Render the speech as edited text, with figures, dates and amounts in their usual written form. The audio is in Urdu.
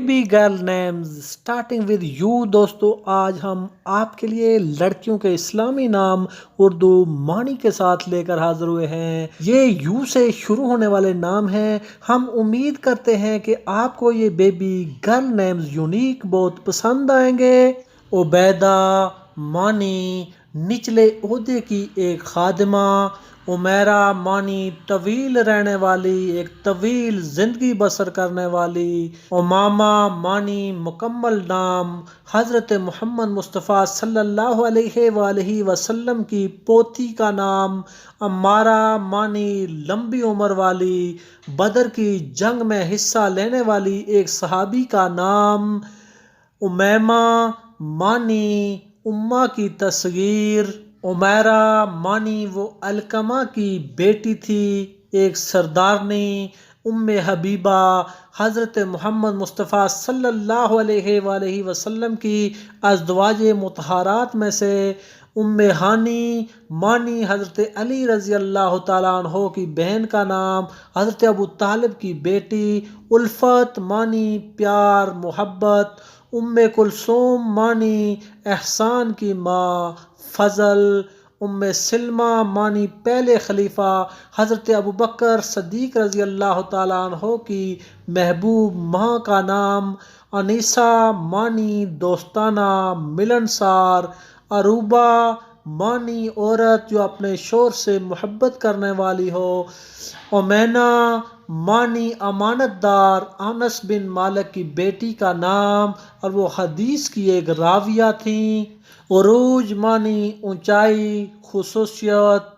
Be girl names starting with U. دوستو آج ہم آپ کے لیے لڑکیوں کے اسلامی نام اردو معنی کے ساتھ لے کر حاضر ہوئے ہیں۔ یہ یو سے شروع ہونے والے نام ہیں۔ ہم امید کرتے ہیں کہ آپ کو یہ بیبی گرل نیمز یونیک بہت پسند آئیں گے۔ عبیدہ معنی نچلے عہدے کی ایک خادمہ۔ عمیرہ معنی طویل رہنے والی، ایک طویل زندگی بسر کرنے والی۔ امامہ معنی مکمل نام، حضرت محمد مصطفیٰ صلی اللہ علیہ وآلہ وسلم کی پوتی کا نام۔ عمارہ معنی لمبی عمر والی، بدر کی جنگ میں حصہ لینے والی ایک صحابی کا نام۔ امیمہ معنی امہ کی تصغیر۔ عمیرہ معنی وہ علقمہ کی بیٹی تھی، ایک سردارنی۔ ام حبیبہ حضرت محمد مصطفیٰ صلی اللہ علیہ وآلہ وسلم کی ازواج مطہرات میں سے۔ ام ہانی معنی حضرت علی رضی اللہ تعالیٰ عنہ کی بہن کا نام، حضرت ابو طالب کی بیٹی۔ الفت معنی پیار محبت۔ ام کلثوم معنی احسان کی ماں، فضل۔ ام سلمہ معنی پہلے خلیفہ حضرت ابوبکر صدیق رضی اللہ تعالیٰ عنہ کی محبوب ماں کا نام۔ انیسہ معنی دوستانہ ملنسار۔ عروبہ معنی عورت جو اپنے شوہر سے محبت کرنے والی ہو۔ امینا معنی امانت دار، انس بن مالک کی بیٹی کا نام اور وہ حدیث کی ایک راویہ تھیں۔ عروج معنی اونچائی، خصوصیت۔